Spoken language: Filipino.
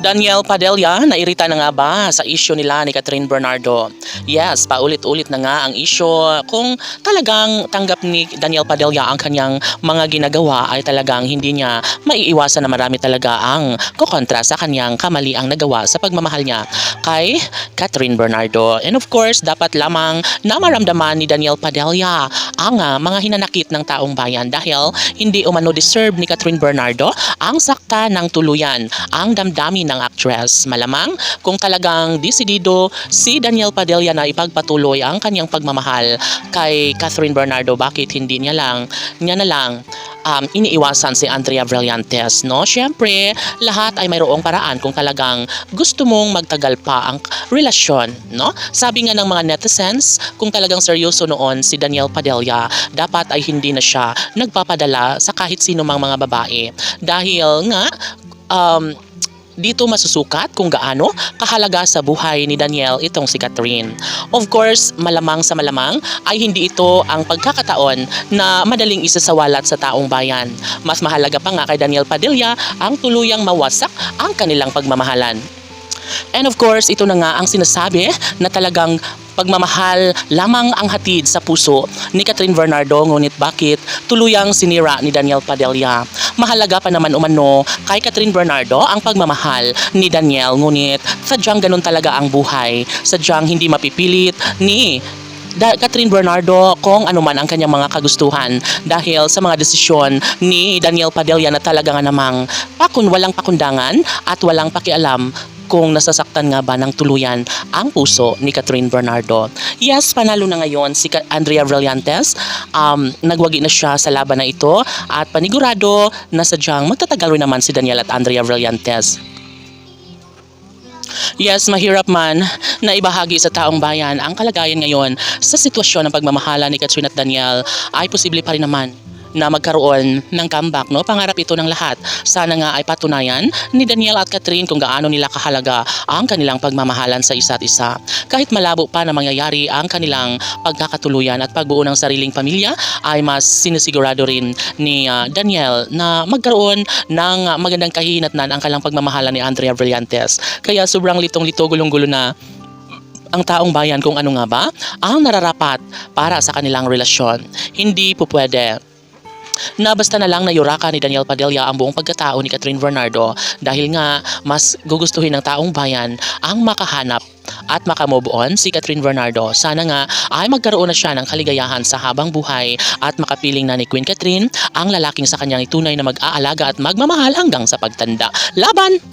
Daniel Padilla, nairita na nga ba sa isyu nila ni Catherine Bernardo? Yes, paulit-ulit na nga ang isyu kung talagang tanggap ni Daniel Padilla ang kanyang mga ginagawa ay talagang hindi niya maiiwasan na marami talaga ang kukontra sa kanyang kamaliang nagawa sa pagmamahal niya kay Catherine Bernardo. And of course, dapat lamang na maramdaman ni Daniel Padilla ang mga hinanakit ng taong bayan dahil hindi umano deserve ni Catherine Bernardo ang sakta ng tuluyan ang damdamin ng actress. Malamang kung talagang desidido si Daniel Padilla na ipagpatuloy ang kanyang pagmamahal kay Catherine Bernardo, bakit hindi niya na lang iniiwasan si Andrea Brillantes, no? Siyempre, lahat ay mayroong paraan kung talagang gusto mong magtagal pa ang relasyon, no? Sabi nga ng mga netizens, kung talagang seryoso noon si Daniel Padilla, dapat ay hindi na siya nagpapadala sa kahit sino mang mga babae dahil nga dito masusukat kung gaano kahalaga sa buhay ni Daniel itong si Catherine. Of course, malamang sa malamang ay hindi ito ang pagkakataon na madaling isasawalat sa taong bayan. Mas mahalaga pa nga kay Daniel Padilla ang tuluyang mawasak ang kanilang pagmamahalan. And of course, ito na nga ang sinasabi na talagang pagmamahal lamang ang hatid sa puso ni Catherine Bernardo, ngunit bakit tuluyang sinira ni Daniel Padilla? Mahalaga pa naman umano kay Catherine Bernardo ang pagmamahal ni Daniel, ngunit sadyang ganun talaga ang buhay. Sadyang hindi mapipilit ni Catherine Bernardo kung ano man ang kanyang mga kagustuhan dahil sa mga desisyon ni Daniel Padilla na talaga nga namang walang pakundangan at walang pakialam kung nasasaktan nga ba ng tuluyan ang puso ni Catherine Bernardo. Yes, panalo na ngayon si Andrea Brillantes. Nagwagi na siya sa laban na ito at panigurado na sadyang magtatagal rin naman si Daniel at Andrea Brillantes. Yes, mahirap man na ibahagi sa taong bayan ang kalagayan ngayon sa sitwasyon ng pagmamahala ni Catherine at Daniel ay posible pa rin naman na magkaroon ng comeback, no? Pangarap ito ng lahat. Sana nga ay patunayan ni Daniel at Catherine kung gaano nila kahalaga ang kanilang pagmamahalan sa isa't isa. Kahit malabo pa na mangyayari ang kanilang pagkakatuluyan at pagbuo ng sariling pamilya, ay mas sinisigurado rin ni Daniel na magkaroon ng magandang kahihinatnan ang kanilang pagmamahalan ni Andrea Brillantes. Kaya sobrang litong-lito, gulong-gulo na ang taong bayan kung ano nga ba ang nararapat para sa kanilang relasyon. Hindi po pwede na basta na lang nayuraka ni Daniel Padilla ang buong pagkatao ni Catherine Bernardo dahil nga mas gugustuhin ng taong bayan ang makahanap at makamove on si Catherine Bernardo. Sana nga ay magkaroon na siya ng kaligayahan sa habang buhay at makapiling na ni Queen Catherine ang lalaking sa kanyang itunay na mag-aalaga at magmamahal hanggang sa pagtanda. Laban!